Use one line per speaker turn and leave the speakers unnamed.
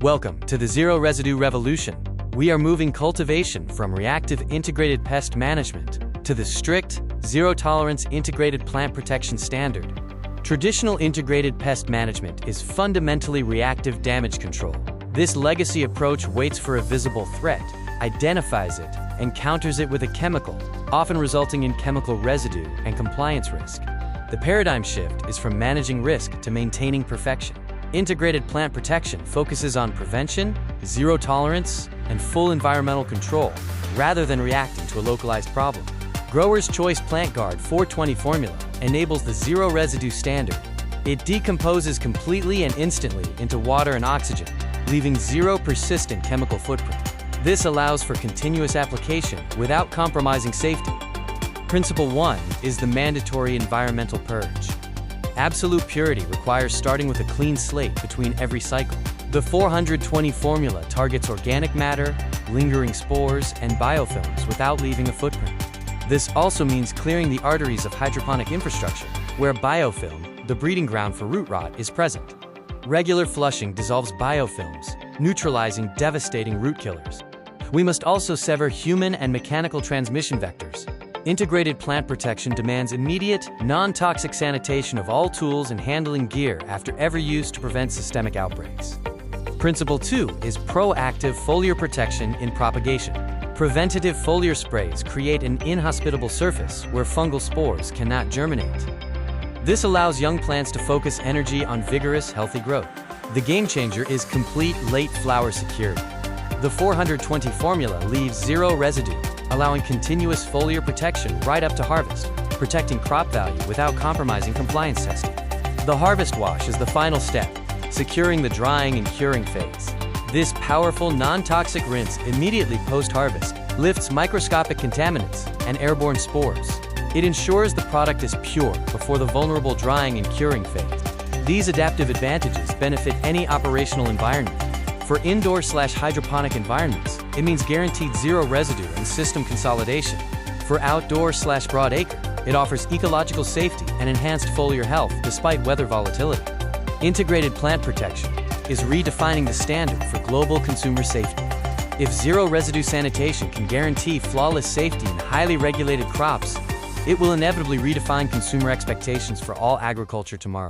Welcome to the Zero Residue Revolution. We are moving cultivation from reactive integrated pest management to the strict, zero-tolerance integrated plant protection standard. Traditional integrated pest management is fundamentally reactive damage control. This legacy approach waits for a visible threat, identifies it, and counters it with a chemical, often resulting in chemical residue and compliance risk. The paradigm shift is from managing risk to maintaining perfection. Integrated plant protection focuses on prevention, zero tolerance, and full environmental control, rather than reacting to a localized problem. Grower's Choice Plant Guard 420 formula enables the zero residue standard. It decomposes completely and instantly into water and oxygen, leaving zero persistent chemical footprint. This allows for continuous application without compromising safety. Principle 1 is the mandatory environmental purge. Absolute purity requires starting with a clean slate between every cycle. The 420 formula targets organic matter, lingering spores, and biofilms without leaving a footprint. This also means clearing the arteries of hydroponic infrastructure, where biofilm, the breeding ground for root rot, is present. Regular flushing dissolves biofilms, neutralizing devastating root killers. We must also sever human and mechanical transmission vectors. Integrated plant protection demands immediate, non-toxic sanitation of all tools and handling gear after every use to prevent systemic outbreaks. Principle 2 is proactive foliar protection in propagation. Preventative foliar sprays create an inhospitable surface where fungal spores cannot germinate. This allows young plants to focus energy on vigorous, healthy growth. The game changer is complete late flower security. The 420 formula leaves zero residue, allowing continuous foliar protection right up to harvest, protecting crop value without compromising compliance testing. The harvest wash is the final step, securing the drying and curing phase. This powerful, non-toxic rinse immediately post-harvest lifts microscopic contaminants and airborne spores. It ensures the product is pure before the vulnerable drying and curing phase. These adaptive advantages benefit any operational environment. For indoor/hydroponic environments, it means guaranteed zero residue and system consolidation. For outdoor/broadacre, it offers ecological safety and enhanced foliar health despite weather volatility. Integrated plant protection is redefining the standard for global consumer safety. If zero residue sanitation can guarantee flawless safety in highly regulated crops, it will inevitably redefine consumer expectations for all agriculture tomorrow.